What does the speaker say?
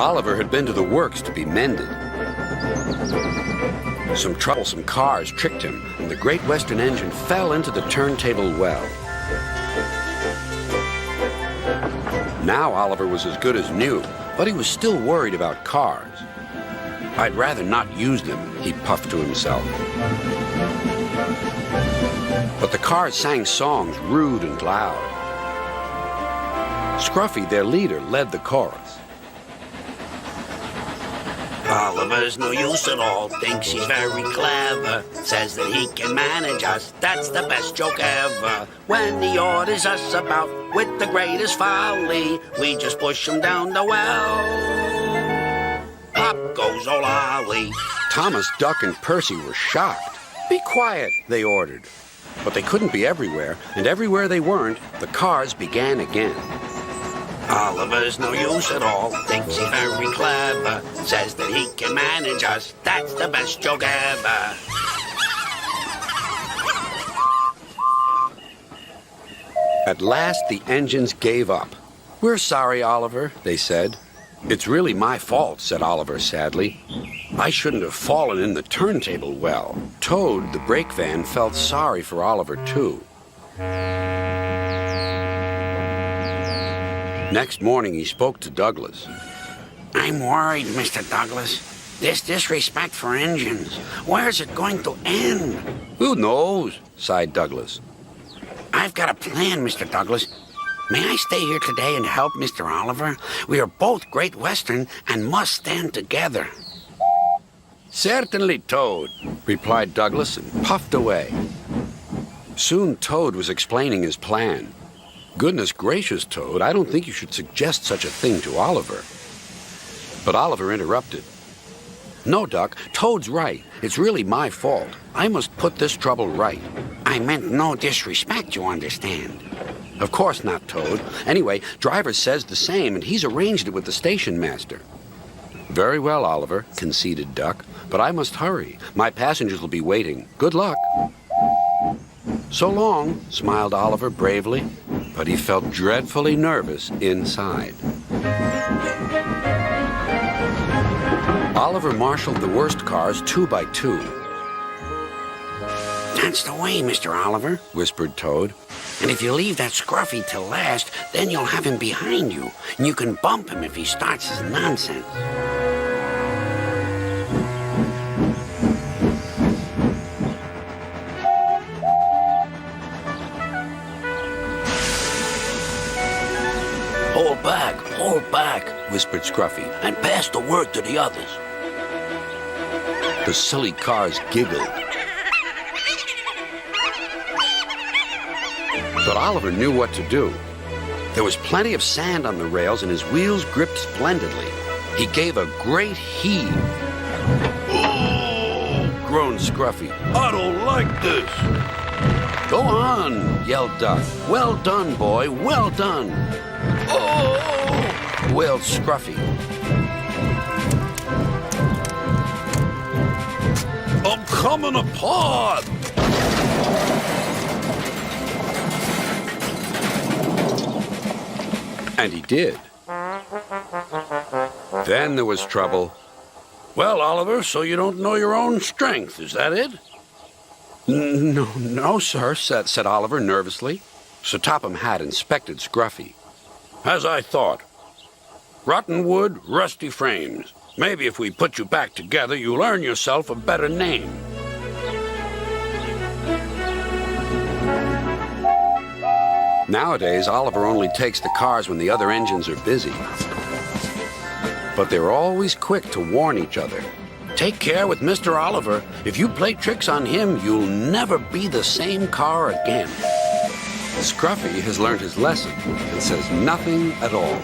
Oliver had been to the works to be mended. Some troublesome cars tricked him, and the Great Western engine fell into the turntable well. Now Oliver was as good as new, but he was still worried about cars. "I'd rather not use them," he puffed to himself. But the cars sang songs rude and loud. Scruffy, their leader, led the chorus. Oliver's no use at all, thinks he's very clever, says that he can manage us, that's the best joke ever. When he orders us about with the greatest folly, we just push him down the well. Pop goes old Ollie. Thomas, Duck, and Percy were shocked. "Be quiet," they ordered. But they couldn't be everywhere, and everywhere they weren't, the cars began again. Oliver's no use at all, thinks he's very clever, says that he can manage us, that's the best joke ever. At last, the engines gave up. "We're sorry, Oliver," they said. "It's really my fault," said Oliver sadly. "I shouldn't have fallen in the turntable well." Toad, the brake van, felt sorry for Oliver, too. Next morning, he spoke to Douglas. "I'm worried, Mr. Douglas. This disrespect for engines, where's it going to end?" "Who knows?" sighed Douglas. "I've got a plan, Mr. Douglas. May I stay here today and help Mr. Oliver? We are both Great Western and must stand together." "Certainly, Toad," replied Douglas and puffed away. Soon Toad was explaining his plan. "Goodness gracious, Toad, I don't think you should suggest such a thing to Oliver." But Oliver interrupted. "No, Duck, Toad's right. It's really my fault. I must put this trouble right." "I meant no disrespect, you understand." "Of course not, Toad. Anyway, Driver says the same, and he's arranged it with the station master." "Very well, Oliver," conceded Duck, "but I must hurry. My passengers will be waiting. Good luck." "So long," smiled Oliver bravely, but he felt dreadfully nervous inside. Oliver marshaled the worst cars 2 by 2. "That's the way, Mr. Oliver," whispered Toad. "And if you leave that Scruffy till last, then you'll have him behind you, and you can bump him if he starts his nonsense." Hold back, whispered Scruffy, and pass the word to the others. The silly cars giggled. But Oliver knew what to do. There was plenty of sand on the rails, and his wheels gripped splendidly. He gave a great heave. "Oh!" groaned Scruffy. "I don't like this." "Go on," yelled Duck. "Well done, boy, well done." "Oh!" wailed Scruffy. "I'm coming apart!" And he did. Then there was trouble. "Well, Oliver, so you don't know your own strength, is that it?" No, sir," said Oliver nervously. Sir Topham Hatt inspected Scruffy. "As I thought. Rotten wood, rusty frames. Maybe if we put you back together, you'll earn yourself a better name." Nowadays, Oliver only takes the cars when the other engines are busy. But they're always quick to warn each other. "Take care with Mr. Oliver. If you play tricks on him, you'll never be the same car again." Scruffy has learned his lesson and says nothing at all.